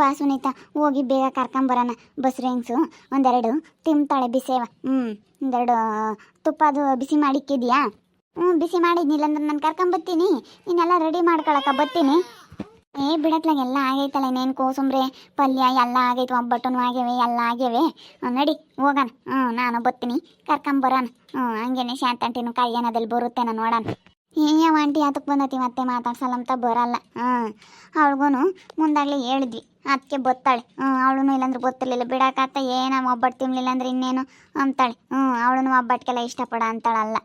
ಬಾ ಸುನೀತಾ, ಹೋಗಿ ಬೇಗ ಕರ್ಕೊಂಬರೋಣ. ಬಸ್ರು ಹೆಂಗ್ಸು ಒಂದೆರಡು ತಿಂತಾಳೆ ಬಿಸೇವ. ಒಂದೆರಡು ತುಪ್ಪ ಅದು ಬಿಸಿ ಮಾಡಿಕ್ಕಿದ್ಯಾ? ಬಿಸಿ ಮಾಡಿದ್ನಿಲ್ಲ ಅಂದ್ರೆ ನಾನು ಕರ್ಕೊಂಬರ್ತೀನಿ. ನೀನೆಲ್ಲ ರೆಡಿ ಮಾಡ್ಕೊಳಕ್ಕ ಬರ್ತೀನಿ. ಬಿಡತ್ಲಾಗ ಎಲ್ಲ ಆಗೈತಲ್ಲ, ಇನ್ನೇನು ಕೋಸಂಬ್ರೆ ಪಲ್ಯ ಎಲ್ಲ ಆಗೈತೆ, ಒಬ್ಬಟ್ಟನು ಆಗ್ಯವೆ, ಎಲ್ಲ ಆಗ್ಯವೆ. ನಡಿ ಹೋಗೋಣ. ನಾನು ಬರ್ತೀನಿ, ಕರ್ಕೊಂಬರೋಣ. ಹಂಗೇನೆ ಶಾಂತಂಟಿನೂ ಕೈಯನದಲ್ಲಿ ಬರುತ್ತೆ, ನಾನು ನೋಡೋಣ. ಯಾವ ಆಂಟಿ ಅದಕ್ಕೆ ಬಂದತಿ ಮತ್ತೆ ಮಾತಾಡ್ಸಲ್ಲ ಅಂತ ಬರಲ್ಲ. ಅವಳಿಗೂ ಮುಂದಾಗಲೇ ಹೇಳಿದ್ವಿ, ಅದಕ್ಕೆ ಬತ್ತಾಳೆ. ಅವಳು ಇಲ್ಲಾಂದ್ರೆ ಗೊತ್ತಿರಲಿಲ್ಲ ಬಿಡಾಕತ್ತ. ಏನೋ ಒಬ್ಬಟ್ಟು ತಿನ್ಲಿಲ್ಲ ಅಂದ್ರೆ ಇನ್ನೇನು ಅಂತಾಳೆ. ಅವಳು ಒಬ್ಬಟ್ಟಿಗೆಲ್ಲ ಇಷ್ಟಪಡ ಅಂತಾಳಲ್ಲ.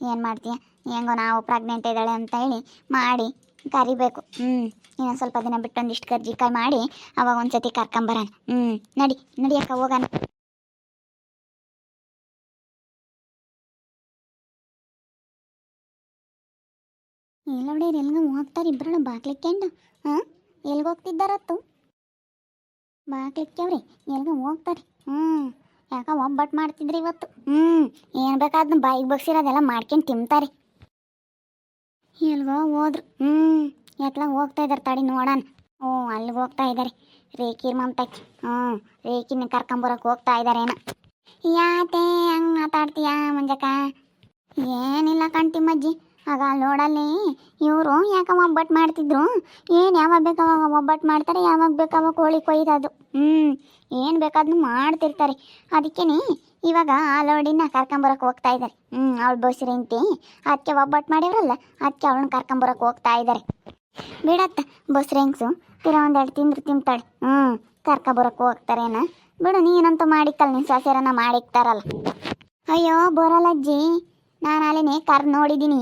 ಏನು ಮಾಡ್ತೀಯ, ಹೆಂಗೋ ನಾವು ಪ್ರೆಗ್ನೆಂಟ್ ಇದ್ದಾಳೆ ಅಂತ ಹೇಳಿ ಮಾಡಿ ಕರಿಬೇಕು. ಇನ್ನೊಂದು ಸ್ವಲ್ಪ ದಿನ ಬಿಟ್ಟು ಒಂದಿಷ್ಟು ಕರ್ಜಿಕಾಯಿ ಮಾಡಿ ಅವಾಗ ಒಂದ್ಸತಿ ಕರ್ಕೊಂಬರೋಣ. ನಡಿಯಕ್ಕ ಹೋಗೋಣ. ಎಲ್ಲ ಹೊಡೆಯರು ಎಲ್ಗ ಹೋಗ್ತಾರೆ ಇಬ್ಬರನ್ನ ಬಾಗ್ಲಿಕ್ಕೆಂಡು. ಎಲ್ಗೆ ಹೋಗ್ತಿದ್ದಾರತ್ತು? ಬಾಗ್ಲಿಕ್ಕವ್ರಿ ಎಲ್ಗ ಹೋಗ್ತಾರೆ. ಯಾಕ ಒಬ್ಬಟ್ಟು ಮಾಡ್ತಿದ್ರಿ ಇವತ್ತು? ಏನು ಬೇಕಾದ್ನು ಬಾಯಿಗೆ ಬಗ್ಸಿರೋದೆಲ್ಲ ಮಾಡ್ಕೊಂಡು ತಿಂತಾರೆ. ಎಲ್ಗೋ ಹೋದ್ರು. ಎತ್ಲ ಹೋಗ್ತಾ ಇದ್ದಾರೆ, ತಡಿ ನೋಡೋಣ. ಅಲ್ಲಿಗೆ ಹೋಗ್ತಾ ಇದ್ದಾರೆ ರೇಖಿರ್ ಮಮತಾಕಿ. ರೇಖಿನ ಕರ್ಕೊಂಬರಕ್ಕೆ ಹೋಗ್ತಾ ಇದ್ದಾರೇನ. ಯಾತೆ ಹಂಗೆ ಮಾತಾಡ್ತೀಯಾ ಮಂಜಕ್ಕ? ಏನಿಲ್ಲ ಕಂಟಿಮಜ್ಜಿ, ಆಗ ನೋಡಲ್ಲಿ ಇವರು ಯಾಕೆ ಒಬ್ಬಟ್ಟು ಮಾಡ್ತಿದ್ರು. ಏನು ಯಾವಾಗ ಬೇಕಾವಾಗ ಒಬ್ಬಟ್ಟು ಮಾಡ್ತಾರೆ, ಯಾವಾಗ ಬೇಕಾವಾಗ ಕೋಳಿ ಕೊಯ್ದದು. ಏನು ಬೇಕಾದ್ನು ಮಾಡ್ತಿರ್ತಾರೆ. ಅದಕ್ಕೇನೆ ಇವಾಗ ಆಲೋಡಿನ ಕರ್ಕೊಂಬರಕ್ಕೆ ಹೋಗ್ತಾ ಇದ್ದಾರೆ. ಅವಳು ಬಸ್ರಿಂತಿ ಅದಕ್ಕೆ ಒಬ್ಬಟ್ಟು ಮಾಡಿವ್ರಲ್ಲ, ಅದಕ್ಕೆ ಅವಳನ್ನ ಕರ್ಕೊಂಬರಕ್ಕೆ ಹೋಗ್ತಾ ಇದ್ದಾರೆ. ಬಿಡತ್ತ ಬಸ್ರೆಂಗ್ಸು ಒಂದೆರಡು ತಿಂದ್ರು ತಿಂತಾಳೆ. ಕರ್ಕೊಂಬರಕ್ಕೆ ಹೋಗ್ತಾರೇನ. ಬಿಡು, ನೀನಂತೂ ಮಾಡಿಕ್ಕಲ್ಲ, ನಿನ್ನ ಸೊಸೆರನ್ನ ಮಾಡಿಕ್ತಾರಲ್ಲ. ಅಯ್ಯೋ ಬರಲ್ಲಜ್ಜಿ, ನಾನು ಅಲ್ಲಿನೇ ನೋಡಿದ್ದೀನಿ.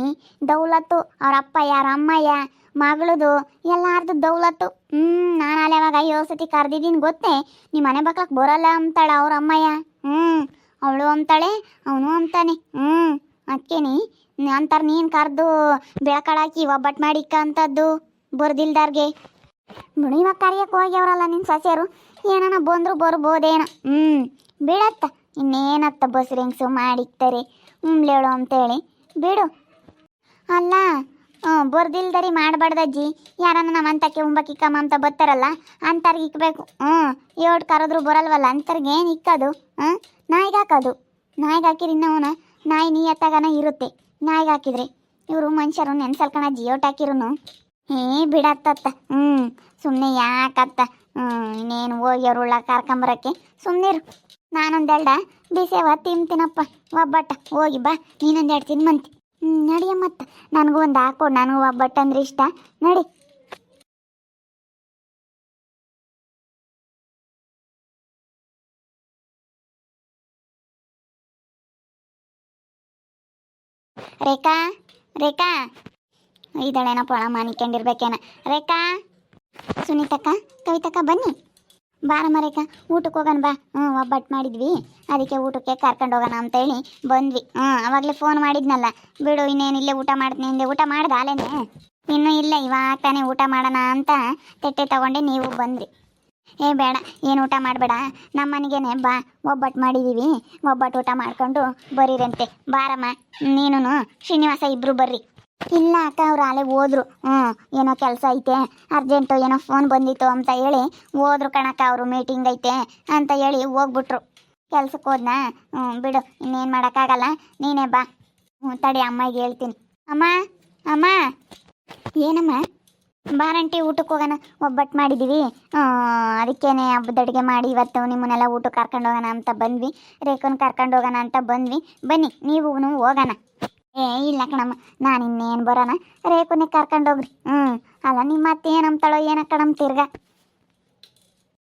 ದೌಲತ್ತು ಅವ್ರ ಅಪ್ಪ ಯಾರ ಅಮ್ಮಯ್ಯ ಮಗಳದು ಎಲ್ಲಾರ್ದು ದೌಲತ್ತು. ನಾನು ಅಲ್ಲಿ ಅವಾಗ 5 ಸತಿ ಕರೆದಿದ್ದೀನಿ ಗೊತ್ತೇ. ನಿಮ್ಮ ಮನೆ ಬಕ್ಲಕ್ಕೆ ಬರಲ್ಲ ಅಂತಾಳೆ ಅವ್ರ ಅಮ್ಮಯ್ಯ. ಅವಳು ಅಂತಾಳೆ, ಅವನು ಅಂತಾನೆ. ಅದಕ್ಕೇನಿ ಅಂತಾರೆ ನೀನು ಕರೆದು ಬೆಳಕಳಾಕಿ ಒಬ್ಬಟ್ಟು ಮಾಡಿಕ್ಕ ಅಂತದ್ದು ಬರ್ದಿಲ್ದಾರ್ಗೆ. ಬಿಡು, ಇವಾಗ ಕರಿಯಕ್ಕೆ ಹೋಗ್ಯವ್ರಲ್ಲ ನಿನ್ನ ಸೊಸೆಯರು, ಏನಾನ ಬಂದ್ರು ಬರ್ಬೋದೇನೋ. ಬಿಡತ್ತ, ಇನ್ನೇನತ್ತ ಬಸ್ರು ಹೆಂಗ್ಸು ಮಾಡಿಕ್ತಾರೆ ಹೇಳು ಅಂತೇಳಿ ಬಿಡು. ಅಲ್ಲ ಬರ್ದಿಲ್ದರಿ ಮಾಡಬಾರ್ದಜ್ಜಿ. ಯಾರನ್ನ ನಮ್ಮ ಅಂತಕ್ಕೆ ಉಂಬಕ್ಕಿಕ್ಕಮ್ಮ ಅಂತ ಬರ್ತಾರಲ್ಲ ಅಂತಾರ್ಗೆ ಇಕ್ಬೇಕು. ಏಟ್ ಕರೆದ್ರು ಬರಲ್ವಲ್ಲ ಅಂತಾರ್ಗೆ ಏನು ಇಕ್ಕೋದು? ನಾಯಿಗೆ ಹಾಕೋದು. ನಾಯಿಗೆ ಹಾಕಿರಿ ಇನ್ನವನ ನಾಯಿ ನೀಯತ್ತಾಗನ ಇರುತ್ತೆ. ನಾಯಿಗೆ ಹಾಕಿದ್ರೆ ಇವರು ಮನುಷ್ಯರು ನೆನ್ಸಲ್ಕಣ ಜಿಯೋಟ್ ಹಾಕಿರು. ಬಿಡತ್ತತ್ತ. ಸುಮ್ಮನೆ ಯಾಕತ್ತ. ಇನ್ನೇನು ಹೋಗ್ಯವ್ರುಳ್ಳ ಕರ್ಕೊಂಬರಕ್ಕೆ ಸುಮ್ಮನಿರು. ನಾನೊಂದೆರಡ ಬಿಸೇವ ತಿಂತೀನಪ್ಪ ಒಬ್ಬಟ್ಟ. ಹೋಗಿ ಬಾ, ನೀನೊಂದೆರಡು ತಿನ್ಮಂತಿ. ನಡಿಯಮ್ಮತ್ತ, ನನಗೂ ಒಂದು ಹಾಕೊಡು, ನನಗೂ ಒಬ್ಬಟ್ಟು ಅಂದ್ರೆ ಇಷ್ಟ. ನಡಿ. ರೇಖಾ ರೇಖಾ ಇದ್ದಾಳೇನ ಪೊಳ ಮಾನಿಕೊಂಡಿರ್ಬೇಕೇನ. ರೇಖಾ, ಸುನೀತಕ್ಕ, ಕವಿತಕ್ಕ ಬನ್ನಿ. ಬಾರಮ್ಮ ರೇಖಾ, ಊಟಕ್ಕೆ ಹೋಗೋಣ ಬಾ. ಒಬ್ಬಟ್ಟು ಮಾಡಿದ್ವಿ, ಅದಕ್ಕೆ ಊಟಕ್ಕೆ ಕರ್ಕೊಂಡು ಹೋಗೋಣ ಅಂತೇಳಿ ಬಂದ್ವಿ. ಅವಾಗಲೇ ಫೋನ್ ಮಾಡಿದ್ನಲ್ಲ. ಬಿಡು, ಇನ್ನೇನು ಇಲ್ಲೇ ಊಟ ಮಾಡ್ತೀನಿ ಹಿಂದೆ. ಊಟ ಮಾಡ್ದೆ ಅಲ್ಲೇನೆ? ಇನ್ನೂ ಇಲ್ಲ, ಇವಾಗ ತಾನೇ ಊಟ ಮಾಡೋಣ ಅಂತ ತೆಟ್ಟೆ ತಗೊಂಡೆ, ನೀವು ಬಂದ್ರಿ. ಬೇಡ, ಏನು ಊಟ ಮಾಡಬೇಡ, ನಮ್ಮ ಮನೆಗೇನೆ ಬಾ. ಒಬ್ಬಟ್ಟು ಮಾಡಿದ್ದೀವಿ, ಒಬ್ಬಟ್ಟು ಊಟ ಮಾಡ್ಕೊಂಡು ಬರೀರಂತೆ. ಬಾರಮ್ಮ, ನೀನು ಶ್ರೀನಿವಾಸ ಇಬ್ಬರು ಬರ್ರಿ. ಇಲ್ಲ ಅಕ್ಕ, ಅವ್ರು ಅಲ್ಲೇ ಹೋದ್ರು. ಏನೋ ಕೆಲಸ ಐತೆ ಅರ್ಜೆಂಟು, ಏನೋ ಫೋನ್ ಬಂದಿತ್ತು ಅಂತ ಹೇಳಿ ಹೋದ್ರು ಕಣಕ್ಕ. ಅವರು ಮೀಟಿಂಗ್ ಐತೆ ಅಂತ ಹೇಳಿ ಹೋಗ್ಬಿಟ್ರು. ಕೆಲ್ಸಕ್ಕೆ ಹೋದ್ನಾ? ಬಿಡು, ಇನ್ನೇನು ಮಾಡೋಕ್ಕಾಗಲ್ಲ. ನೀನೇ ಬಾ. ತಡಿ, ಅಮ್ಮಗೆ ಹೇಳ್ತೀನಿ. ಅಮ್ಮ ಅಮ್ಮ. ಏನಮ್ಮ? ಬಾರಂಟಿ, ಊಟಕ್ಕೆ ಹೋಗೋಣ. ಒಬ್ಬಟ್ಟು ಮಾಡಿದ್ದೀವಿ, ಅದಕ್ಕೇನೆ ಹಬ್ಬದ ಅಡುಗೆ ಮಾಡಿ ಇವತ್ತು ನಿಮ್ಮನ್ನೆಲ್ಲ ಊಟಕ್ಕೆ ಕರ್ಕೊಂಡು ಹೋಗೋಣ ಅಂತ ಬಂದ್ವಿ. ರೇಖನ್ ಕರ್ಕೊಂಡು ಹೋಗೋಣ ಅಂತ ಬಂದ್ವಿ. ಬನ್ನಿ, ನೀವು ಹೋಗೋಣ. ಇಲ್ಲ ಕಣಮ್ಮ, ನಾನು ಇನ್ನೇನು ಬರೋಣ, ರೇಖುನೇ ಕರ್ಕೊಂಡೋಗ್ರಿ. ಅಲ್ಲ ನಿಮ್ಮ ಅತ್ತೆ ಏನಂತಾಳೋ ಏನೋ ಕಣಮ್ಮ ತಿರ್ಗ.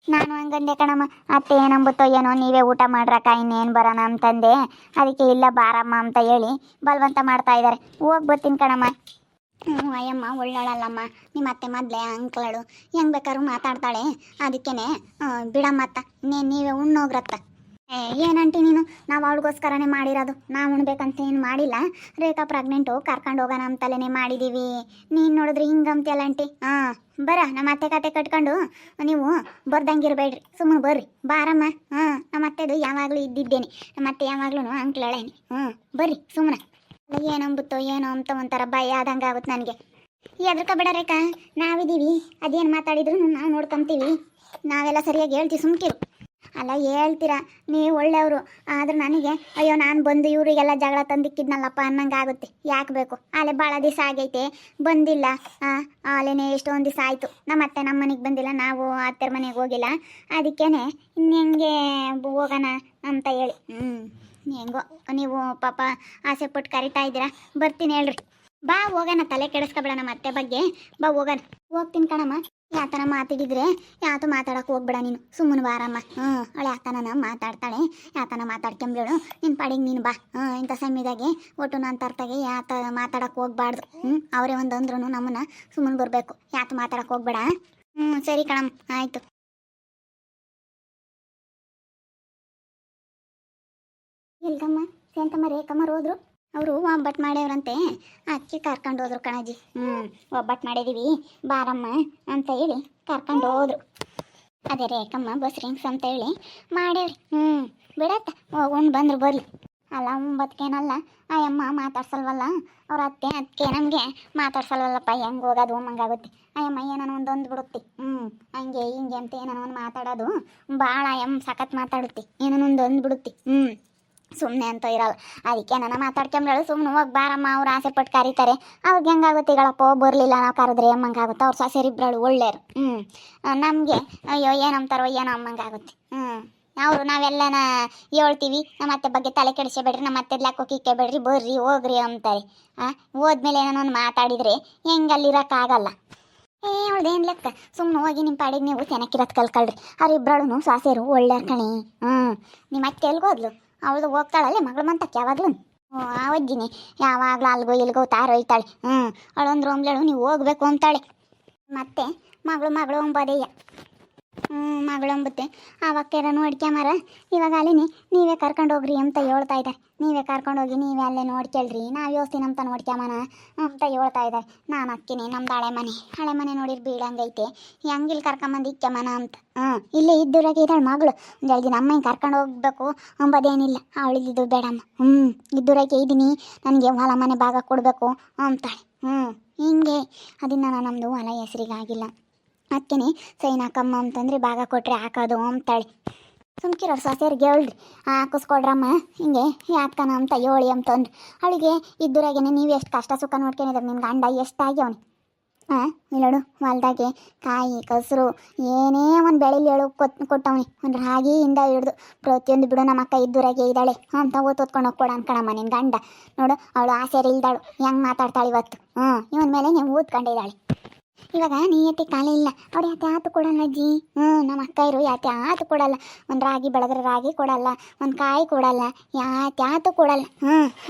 ನಾನು ಹಂಗಂದೆ ಕಣಮ್ಮ, ಅತ್ತೆ ಏನಂಬುತ್ತೋ ಏನೋ, ನೀವೇ ಊಟ ಮಾಡ್ರಕ್ಕ, ಇನ್ನೇನು ಬರೋಣ ಅಂತಂದೆ. ಅದಕ್ಕೆ ಇಲ್ಲ ಬಾರಮ್ಮ ಅಂತ ಹೇಳಿ ಬಲವಂತ ಮಾಡ್ತಾ ಇದ್ದಾರೆ. ಹೋಗಿ ಬರ್ತೀನಿ ಕಣಮ್ಮ. ಅಯ್ಯಮ್ಮ ಒಳ್ಳೋಳಲ್ಲಮ್ಮ, ನಿಮ್ಮ ಅತ್ತೆ ಮೊದಲೇ ಅಂಕಲಳು, ಹೆಂಗೆ ಬೇಕಾದ್ರೂ ಮಾತಾಡ್ತಾಳೆ. ಅದಕ್ಕೇನೆ ಬಿಡಮ್ಮತ್ತ, ನೀವೇ ಉಣ್ಣೋಗ್ರತ್ತ. ಏನಂಟಿ ನೀನು, ನಾವು ಅವಳಿಗೋಸ್ಕರನೇ ಮಾಡಿರೋದು, ನಾವು ಉಣ್ಬೇಕಂತ ಏನು ಮಾಡಿಲ್ಲ. ರೇಖಾ ಪ್ರೆಗ್ನೆಂಟು, ಕರ್ಕೊಂಡು ಹೋಗೋಣ ಅಂತಲೇ ಮಾಡಿದ್ದೀವಿ. ನೀನು ನೋಡಿದ್ರೆ ಹಿಂಗಂತಿಯಲ್ಲ ಆಂಟಿ. ಬರ, ನಮ್ಮ ಅತ್ತೆ ಕತೆ ಕಟ್ಕೊಂಡು ನೀವು ಬರ್ದಂಗಿರ್ಬೇಡ್ರಿ, ಸುಮ್ಮನೆ ಬರ್ರಿ. ಬಾರಮ್ಮ. ನಮ್ಮ ಅತ್ತೆದು ಯಾವಾಗಲೂ ಇದ್ದಿದ್ದೇನೆ, ನಮ್ಮ ಅತ್ತೆ ಯಾವಾಗ್ಲೂ ಅಂಕ್ಲಳೇನಿ. ಬರ್ರಿ ಸುಮ್ಮನೆ. ಏನಂಬುತ್ತೋ ಏನೋ ಅಂತ ಒಂಥರ ಭಯ ಆದಂಗೆ ಆಗುತ್ತೆ ನನಗೆ. ಎದ್ರಕ ಬಿಡ ರೇಖಾ, ನಾವಿದ್ದೀವಿ. ಅದೇನು ಮಾತಾಡಿದ್ರು ನಾವು ನೋಡ್ಕೊಂತೀವಿ. ನಾವೆಲ್ಲ ಸರಿಯಾಗಿ ಹೇಳ್ತೀವಿ, ಸುಮ್ಕಿರು. ಅಲ್ಲ ಹೇಳ್ತೀರಾ, ನೀವು ಒಳ್ಳೆಯವರು. ಆದ್ರೆ ನನಗೆ ಅಯ್ಯೋ ನಾನು ಬಂದು ಇವರಿಗೆಲ್ಲ ಜಗಳ ತಂದಿಕ್ಕಿದ್ನಲ್ಲಪ್ಪ ಅನ್ನಂಗೆ ಆಗುತ್ತೆ. ಯಾಕೆ ಬೇಕು? ಅಲ್ಲೇ ಭಾಳ ದಿವಸ ಆಗೈತೆ ಬಂದಿಲ್ಲ. ಅಲ್ಲೇನೆ ಎಷ್ಟೊಂದು ದಿವಸ ಆಯಿತು. ನಮ್ಮ ಅತ್ತೆ ನಮ್ಮ ಮನೆಗೆ ಬಂದಿಲ್ಲ, ನಾವು ಅತ್ತೆರ ಮನೆಗೆ ಹೋಗಿಲ್ಲ. ಅದಕ್ಕೇನೆ ಇನ್ನೆಂಗೆ ಹೋಗೋಣ ಅಂತ ಹೇಳಿ. ಹೆಂಗೋ ನೀವು ಪಾಪ ಆಸೆ ಪಟ್ಟು ಕರಿತಾ ಇದ್ದೀರಾ. ಬರ್ತೀನಿ ಹೇಳ್ರಿ. ಬಾ ಹೋಗೋಣ, ತಲೆ ಕೆಡಿಸ್ಕೊಬೇಡ ನಮ್ಮ ಅತ್ತೆ ಬಗ್ಗೆ. ಬಾ ಹೋಗೋಣ. ಹೋಗ್ತೀನಿ ಕಣಮ್ಮ. ಯಾತನ ಮಾತಾಡಿದ್ರೆ ಯಾತು ಮಾತಾಡಕ್ಕೆ ಹೋಗ್ಬೇಡ ನೀನು, ಸುಮ್ಮನೆ ಬಾರಮ್ಮ. ಅವಳು ಯಾತನ ಮಾತಾಡ್ತಾಳೆ, ಯಾತನ ಮಾತಾಡ್ಕೊಂಬೇಡು. ನಿನ್ನ ಪಾಡಿಗೆ ನೀನು ಬಾ. ಇಂಥ ಸಮಯದಾಗೆ ಒಟ್ಟು ನಾನು ತರ್ತಾಗೆ ಯಾತ ಮಾತಾಡಕ್ಕೆ ಹೋಗ್ಬಾರ್ದು. ಅವರೇ ಒಂದು ಅಂದ್ರೂ ನಮ್ಮನ್ನ ಸುಮ್ಮನೆ ಬರಬೇಕು. ಯಾತು ಮಾತಾಡಕ್ಕೆ ಹೋಗ್ಬೇಡ. ಸರಿ ಕಣಮ್ಮ, ಆಯಿತು. ಎಲ್ಗಮ್ಮ ಸೇಂತಮ್ಮ ರೇಖಮ್ಮರು ಹೋದ್ರು? ಅವರು ಒಬ್ಬಟ್ಟು ಮಾಡ್ಯವ್ರಂತೆ, ಅಕ್ಕಿ ಕರ್ಕೊಂಡು ಹೋದ್ರು ಕಣಜ್ಜಿ. ಒಬ್ಬಟ್ಟು ಮಾಡಿದೀವಿ ಬಾರಮ್ಮ ಅಂತ ಹೇಳಿ ಕರ್ಕೊಂಡು ಹೋದ್ರು. ಅದೇ ರೇಖಮ್ಮ ಬಸ್ರಿಂಗ್ಸ್ ಅಂತ ಹೇಳಿ ಮಾಡ್ಯಾವ್ರಿ. ಬಿಡತ್ತ ಹೋಗೊಂಡು ಬಂದ್ರು ಬರ್ಲಿ. ಅಲ್ಲ 9ಗೇನಲ್ಲ, ಆ ಅಮ್ಮ ಮಾತಾಡ್ಸಲ್ವಲ್ಲ ಅವ್ರ ಅತ್ತೆ. ಅದಕ್ಕೆ ನಮಗೆ ಮಾತಾಡ್ಸಲ್ವಲ್ಲಪ್ಪ, ಹೆಂಗೆ ಹೋಗೋದು ಮಂಗಾಗುತ್ತೆ. ಅಯ್ಯಮ್ಮ ಏನೋ ಒಂದೊಂದು ಬಿಡುತ್ತಿ. ಹಂಗೆ ಹಿಂಗೆ ಅಂತ ಏನೋ ಒಂದು ಮಾತಾಡೋದು ಭಾಳ ಸಖತ್ ಮಾತಾಡುತ್ತಿ. ಏನೋ ಒಂದೊಂದು ಬಿಡುತ್ತಿ. ಸುಮ್ಮನೆ ಅಂತ ಇರಲ್ಲ. ಅದಕ್ಕೆ ನನ್ನ ಮಾತಾಡ್ಕೊಂಬೇಳು, ಸುಮ್ಮನೆ ಹೋಗಿ ಬಾರಮ್ಮ. ಅವ್ರು ಆಸೆ ಪಟ್ಟು ಕರೀತಾರೆ. ಅವ್ರಿಗೆ ಹೆಂಗಾಗುತ್ತೆ ಈಗಳಪ್ಪ, ಬರಲಿಲ್ಲ ನಾವು ಕರೆದ್ರೆ ಅಮ್ಮಂಗಾಗುತ್ತೆ. ಅವ್ರು ಸೊಸೆರಿಬ್ರಳು ಒಳ್ಳೆಯರು. ನಮಗೆ ಅಯ್ಯೋ ಏನಂತಾರೋ ಏನೋ ಅಮ್ಮಂಗಾಗುತ್ತೆ. ಅವರು ನಾವೆಲ್ಲನ ಹೇಳ್ತೀವಿ, ನಮ್ಮ ಅತ್ತೆ ಬಗ್ಗೆ ತಲೆ ಕೆಡಿಸಬೇಡ್ರಿ, ನಮ್ಮ ಅತ್ತೆ ಲೆಕ್ಕೋಕಿಕ್ಕೆ ಬೇಡ್ರಿ, ಬರ್ರಿ ಹೋಗ್ರಿ ಅಂತಾರೆ. ಹೋದ್ಮೇಲೆ ಏನೋ ಒಂದು ಮಾತಾಡಿದರೆ ಹೆಂಗಲ್ಲಿರೋಕ್ಕಾಗಲ್ಲ. ಅವಳ್ದೇನು ಲೆಕ್ಕ, ಸುಮ್ಮನೆ ಹೋಗಿ ನಿಮ್ಮ ಪಾಡಿಗೆ ನೀವು ಚೆನ್ನಾಗಿರೋದು ಕಲ್ಕಳ್ರಿ. ಅವ್ರಿಬ್ರಳು ಸೊಸೆರು ಒಳ್ಳೆಯರ್ ಕಣಿ. ನಿಮ್ಮ ಅತ್ತೆ ಎಲ್ಗೋದ್ಲು? ಅವಳು ಹೋಗ್ತಾಳಲ್ಲೇ ಮಗಳು ಮಂತಕ್ಕೆ ಯಾವಾಗಲೂ. ಆ ಅಜ್ಜಿನಿ ಯಾವಾಗಲೂ ಅಲ್ಗೋ ಇಲ್ಗೋ ತಾರೊಯ್ತಾಳೆ. ಅವಳೊಂದು ರೋಮ್ಲೇಳು ನೀವು ಹೋಗ್ಬೇಕು ಅಂತಾಳೆ. ಮತ್ತೆ ಮಗಳು ಅಂಬೋದಯ್ಯ. ಮಗಳು ಅಂಬುತ್ತೆ. ಆವಕ್ಕೆರ ನೋಡ್ಕ್ಯಾಮರ ಇವಾಗ ಅಲ್ಲಿನಿ ನೀವೇ ಕರ್ಕೊಂಡು ಹೋಗ್ರಿ ಅಂತ ಹೇಳ್ತಾ ಇದ್ದಾರೆ. ನೀವೇ ಕರ್ಕೊಂಡೋಗಿ ನೀವೇ ಅಲ್ಲೇ ನೋಡ್ಕೊಳ್ರಿ, ನಾವು ಯೋಸ್ತೀನಿ ಅಂತ ನೋಡ್ಕ್ಯಾಮನ ಅಂತ ಹೇಳ್ತಾ ಇದ್ದಾರೆ. ನಾನು ಅಕ್ಕಿನಿ, ನಮ್ದು ಹಳೆ ಮನೆ ನೋಡಿರಿ ಬೀಳಂಗೈತೆ, ಹೆಂಗಿಲ್ಲಿ ಕರ್ಕೊಂಬಂದು ಇಕ್ಕೆಮನ ಅಂತ. ಇಲ್ಲೇ ಇದ್ದೂರಾಗೆ ಇದ್ದಾಳೆ ಮಗಳು. ಒಂದು 2 ದಿನ ಅಮ್ಮನ ಕರ್ಕೊಂಡು ಹೋಗ್ಬೇಕು ಅಂಬೋದೇನಿಲ್ಲ. ಅವಳಿದ್ದು ಬೇಡಮ್ಮ, ಇದ್ದೂರಾಗೆ ಇದ್ದೀನಿ, ನನಗೆ ಹೊಲ ಮನೆ ಭಾಗ ಕೊಡಬೇಕು ಅಂತಾಳೆ. ಹಿಂಗೆ ಅದನ್ನ ನಮ್ಮದು ಹೊಲ ಹೆಸರಿಗಾಗಿಲ್ಲ, ಅದಕ್ಕೇನೆ ಸೈನ್ ಹಾಕಮ್ಮ ಅಂತಂದ್ರೆ ಭಾಗ ಕೊಟ್ಟರೆ ಹಾಕೋದು ಅಂತಾಳೆ. ಸುಮ್ಕಿರೋರು ಸೊಸೆಯರಿಗೆ ಹೇಳ್ರಿ, ಹಾಕಿಸ್ಕೊಡ್ರಮ್ಮ ಹಿಂಗೆ ಯಾತ್ಕನ ಅಂತ ಹೇಳಿ ಅಂತಂದ್ರೆ. ಅವಳಿಗೆ ಇದ್ದೂರಾಗೇನೆ ನೀವು ಎಷ್ಟು ಕಷ್ಟ ಸುಖ ನೋಡ್ಕೊಂಡಿದ್ರೆ ನಿನ್ನ ಗಂಡ ಎಷ್ಟಾಗ್ಯವನು. ಇಲ್ಲೋಡು ಹೊಲ್ದಾಗೆ ಕಾಯಿ ಕಸರು ಏನೇ ಒಂದು ಬೆಳೆಲಿ ಹೇಳು ಕೊಟ್ಟವನಿ. ಒಂದು ರಾಗಿಯಿಂದ ಹಿಡ್ದು ಪ್ರತಿಯೊಂದು ಬಿಡು ನಮ್ಮ ಅಕ್ಕ ಇದ್ದೂರಾಗೆ ಇದ್ದಾಳೆ ಅಂತ ಓದ್ಕೊಂಡು ಹೋಗ್ಕೊಡ ಅನ್ಕಣಮ್ಮ ನಿನ್ನ ಗಂಡ. ನೋಡು ಅವಳು ಆಸೆರಿ ಇಲ್ದಾಳು, ಹೆಂಗೆ ಮಾತಾಡ್ತಾಳೆ ಇವತ್ತು. ಇವನ ಮೇಲೆ ನೀವು ಓದ್ಕೊಂಡಿದ್ದಾಳೆ. ಇವಾಗ ನೀಯತ್ತೆ ಕಾಲೇ ಇಲ್ಲ. ಅವ್ರು ಯಾತೆ ಆತು ಕೊಡಲ್ಲ ಅಜ್ಜಿ. ನಮ್ಮ ಅಕ್ಕ ಇರು ಯಾತೆ ಆತು ಕೊಡಲ್ಲ. ಒಂದು ರಾಗಿ ಬೆಳೆದ್ರೆ ರಾಗಿ ಕೊಡಲ್ಲ, ಒಂದು ಕಾಯಿ ಕೊಡಲ್ಲ, ಯಾತೆ ಆತು ಕೊಡಲ್ಲ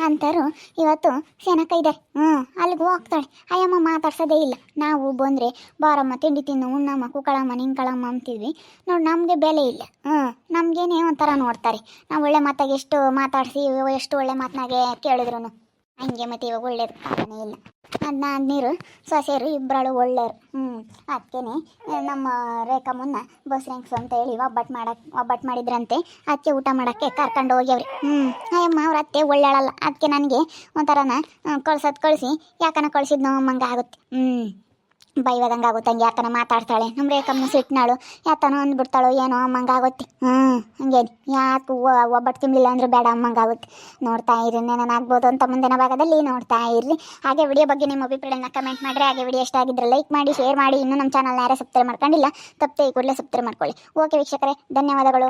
ಅಂತಾರು. ಇವತ್ತು ಸೆನಕ ಇದ್ದಾರೆ. ಅಲ್ಲಿಗೆ ಹೋಗ್ತಾಳೆ. ಅಯ್ಯಮ್ಮ ಮಾತಾಡ್ಸೋದೇ ಇಲ್ಲ. ನಾವು ಬಂದರೆ ಬಾರಮ್ಮ ತಿಂಡಿ ತಿನ್ನು ಉಣ್ಣಮ್ಮ ಕುಕ್ಕಳಮ್ಮ ನಿಂಕಳಮ್ಮ ಅಂತಿದ್ವಿ. ನೋಡಿ ನಮಗೆ ಬೆಲೆ ಇಲ್ಲ. ನಮಗೇನೆ ಒಂಥರ ನೋಡ್ತಾರೆ. ನಾವು ಒಳ್ಳೆ ಮಾತಾಗೆ ಎಷ್ಟು ಮಾತಾಡಿಸಿ ಎಷ್ಟು ಒಳ್ಳೆ ಮಾತನಾಗೆ ಕೇಳಿದ್ರು ಹಂಗೆ. ಮತ್ತು ಇವಾಗ ಒಳ್ಳೇದು ಕಾರಣನೇ ಇಲ್ಲ. ಅದನ್ನ ನೀರು ಸೊಸೆಯರು ಇಬ್ಬರಳು ಒಳ್ಳೆಯರು. ಅದಕ್ಕೇನೆ ನಮ್ಮ ರೇಖಮ್ಮನ್ನ ಬಸ್ರೆಂಗ್ಸು ಅಂತ ಹೇಳಿ ಒಬ್ಬಟ್ಟು ಮಾಡಿದ್ರಂತೆ. ಅದಕ್ಕೆ ಊಟ ಮಾಡೋಕ್ಕೆ ಕರ್ಕೊಂಡು ಹೋಗ್ಯವ್ರಿ. ಅಯ್ಯಮ್ಮ ಅವ್ರ ಅತ್ತೆ ಒಳ್ಳೆಯಳಲ್ಲ. ಅದಕ್ಕೆ ನನಗೆ ಒಂಥರನ ಕಳಿಸಿ ಯಾಕನ ಕಳಿಸಿದ್ನೋ ಅಮ್ಮಂಗೆ ಆಗುತ್ತೆ. ಬೈವದಂಗೆ ಆಗುತ್ತೆ. ಹಂಗೆ ಯಾಕನ ಮಾತಾಡ್ತಾಳೆ ನಮ್ಮ ರೇಖಮ್ಮನ ಸಿಟ್ನಾಳು, ಯಾತನೋ ಅಂದ್ಬಿಡ್ತಾಳೋ ಏನೋ ಅಮ್ಮಂಗಾಗುತ್ತೆ. ಹಂಗೇನು ಯಾಕೆ ಒಬ್ಬಟ್ಟು ತಿನ್ನಲಿಲ್ಲ ಅಂದ್ರೆ ಬೇಡ ಅಮ್ಮಂಗಾಗುತ್ತೆ. ನೋಡ್ತಾ ಇರಿ, ನಾನು ಆಗ್ಬೋದು ಅಂತ ಮುಂದಿನ ಭಾಗದಲ್ಲಿ ನೋಡ್ತಾ ಇರ್ರಿ. ಹಾಗೆ ವಿಡಿಯೋ ಬಗ್ಗೆ ನಿಮ್ಮ ಅಭಿಪ್ರಾಯನ ಕಮೆಂಟ್ ಮಾಡಿರಿ. ಹಾಗೆ ವಿಡಿಯೋ ಇಷ್ಟ ಆಗಿದ್ರೆ ಲೈಕ್ ಮಾಡಿ, ಶೇರ್ ಮಾಡಿ. ಇನ್ನೂ ನಮ್ಮ ಚಾನಲ್ನ ಯಾರೇ ಸಬ್ಸ್ಕ್ರೈಬ್ ಮಾಡ್ಕೊಂಡಿಲ್ಲ ತಪ್ಪದೆ ಈ ಕೂಡಲೇ ಸಬ್ಸ್ಕ್ರೈಬ್ ಮಾಡ್ಕೊಳ್ಳಿ. ಓಕೆ ವೀಕ್ಷಕರೇ, ಧನ್ಯವಾದಗಳು.